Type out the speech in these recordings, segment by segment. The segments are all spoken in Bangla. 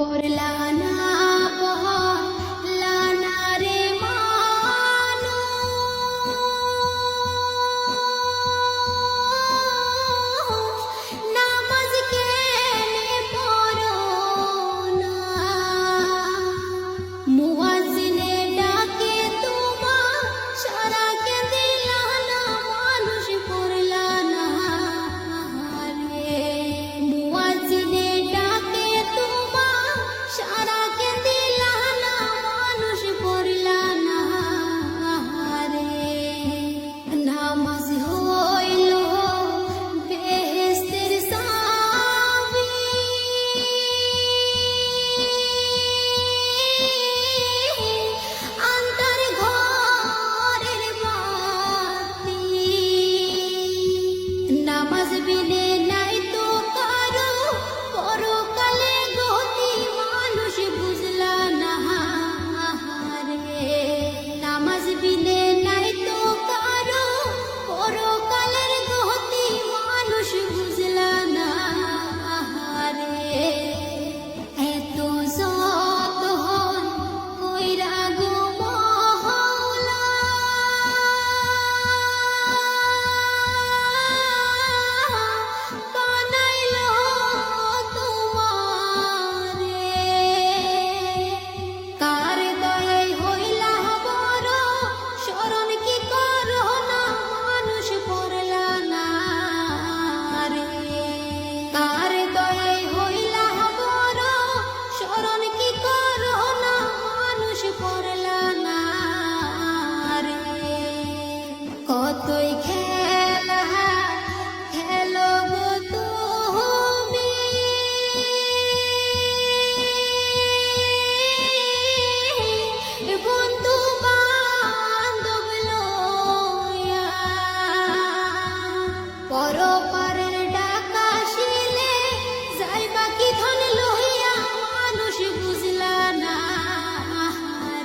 পড়লা না পড়লা না রে মানু নামাজ কেনে পড়ো না মুয়াজ্জিনে ডাকে তোমা সারাকে দিলা না মানুষ পড়লা না রে মুয়াজ্জিনে ডাকে তোমা সারাকে দিলা না মানুষ পড়লা না রে নামাজ হইল বেহেশতের চাবি আন্তার ঘরের বাতি নামাজ বিনে নাই তো কারো পরকালে গতি মানুষ বুঝলা না রে নামাজ বিনে নাই তো কারো পরকালের গতি মানুষ বুঝলা না রে এত যত হন কইরা গো মহলা বানাইলো তোমারে কার দয়ায় হইলা বড় শরণ কি করো না মানুষ পড়লা না রে কার দয়ায় হইলা বড় শরণ কি করো না মানুষ পড়লা না রে কতই খেলা খেলো গো তুমি বন্ধু বান্ধব লইয়া পরপারের ডাকা শিলে যাইবা কি ধন লইয়া মানুষ বুঝলা না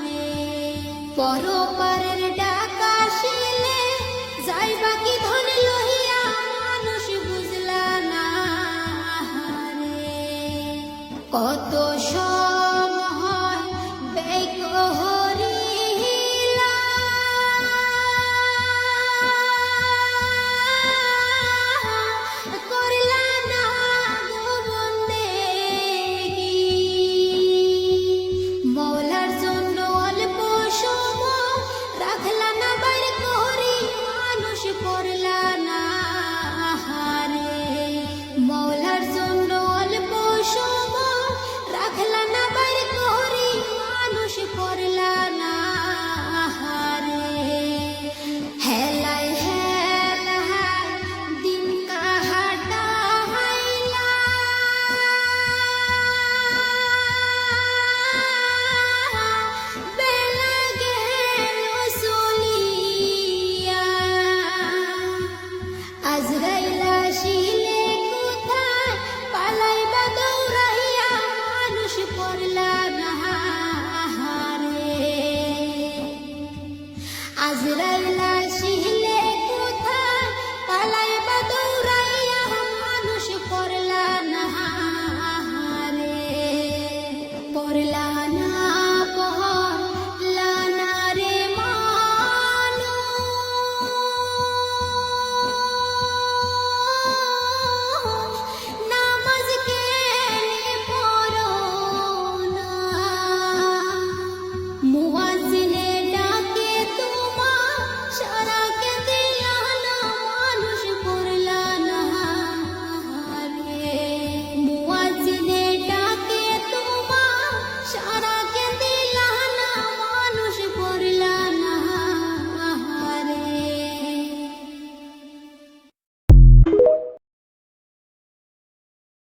রে পরপারের ডাকা শিলে যাইবা কি ধন লইয়া মানুষ বুঝলা না রে কত